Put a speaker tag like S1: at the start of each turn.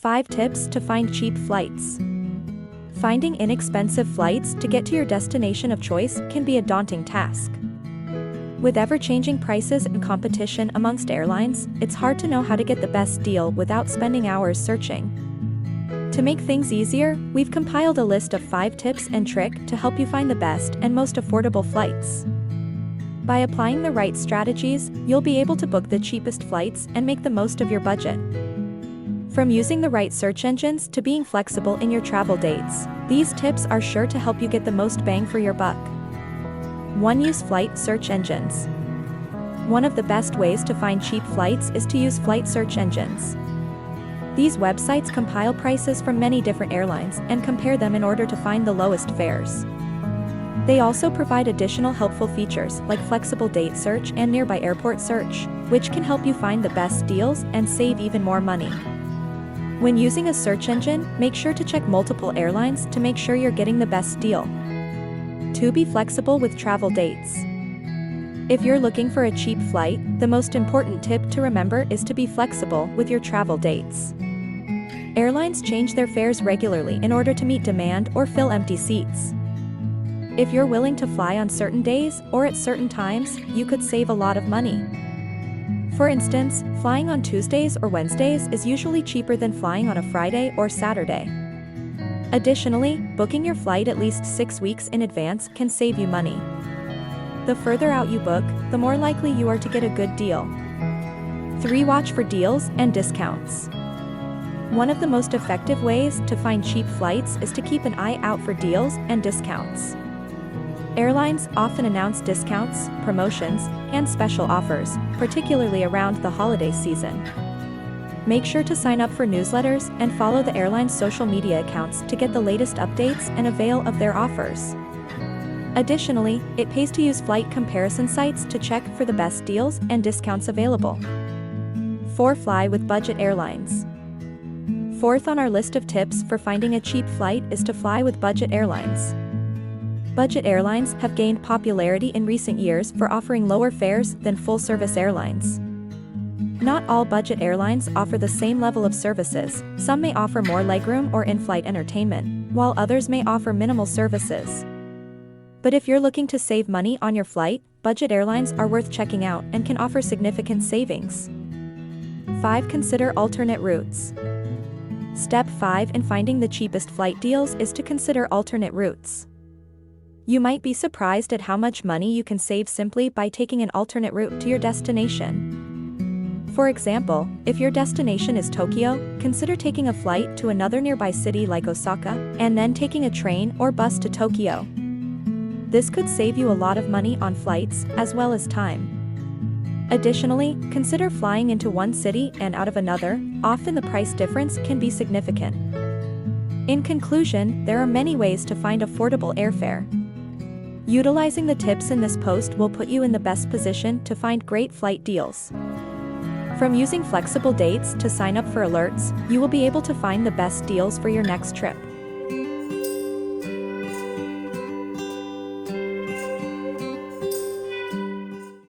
S1: 5 tips to find cheap flights. Finding inexpensive flights to get to your destination of choice can be a daunting task. With ever-changing prices and competition amongst airlines, it's hard to know how to get the best deal without spending hours searching. To make things easier, we've compiled a list of 5 tips and tricks to help you find the best and most affordable flights. By applying the right strategies, you'll be able to book the cheapest flights and make the most of your budget. From using the right search engines to being flexible in your travel dates, these tips are sure to help you get the most bang for your buck. 1. Use flight search engines. One of the best ways to find cheap flights is to use flight search engines. These websites compile prices from many different airlines and compare them in order to find the lowest fares. They also provide additional helpful features like flexible date search and nearby airport search, which can help you find the best deals and save even more money. When using a search engine, make sure to check multiple airlines to make sure you're getting the best deal. 2. Be flexible with travel dates. If you're looking for a cheap flight, the most important tip to remember is to be flexible with your travel dates. Airlines change their fares regularly in order to meet demand or fill empty seats. If you're willing to fly on certain days or at certain times, you could save a lot of money. For instance, flying on Tuesdays or Wednesdays is usually cheaper than flying on a Friday or Saturday. Additionally, booking your flight at least 6 weeks in advance can save you money. The further out you book, the more likely you are to get a good deal. 3. Watch for deals and discounts. One of the most effective ways to find cheap flights is to keep an eye out for deals and discounts. Airlines often announce discounts, promotions, and special offers, particularly around the holiday season. Make sure to sign up for newsletters and follow the airline's social media accounts to get the latest updates and avail of their offers. Additionally, it pays to use flight comparison sites to check for the best deals and discounts available. 4. Fly with Budget Airlines. 4th on our list of tips for finding a cheap flight is to fly with Budget Airlines. Budget airlines have gained popularity in recent years for offering lower fares than full-service airlines. Not all budget airlines offer the same level of services. Some may offer more legroom or in-flight entertainment, while others may offer minimal services. But if you're looking to save money on your flight, budget airlines are worth checking out and can offer significant savings. 5. Consider alternate routes. Step 5 in finding the cheapest flight deals is to consider alternate routes. You might be surprised at how much money you can save simply by taking an alternate route to your destination. For example, if your destination is Tokyo, consider taking a flight to another nearby city like Osaka, and then taking a train or bus to Tokyo. This could save you a lot of money on flights, as well as time. Additionally, consider flying into one city and out of another. Often the price difference can be significant. In conclusion, there are many ways to find affordable airfare. Utilizing the tips in this post will put you in the best position to find great flight deals. From using flexible dates to sign up for alerts, you will be able to find the best deals for your next trip.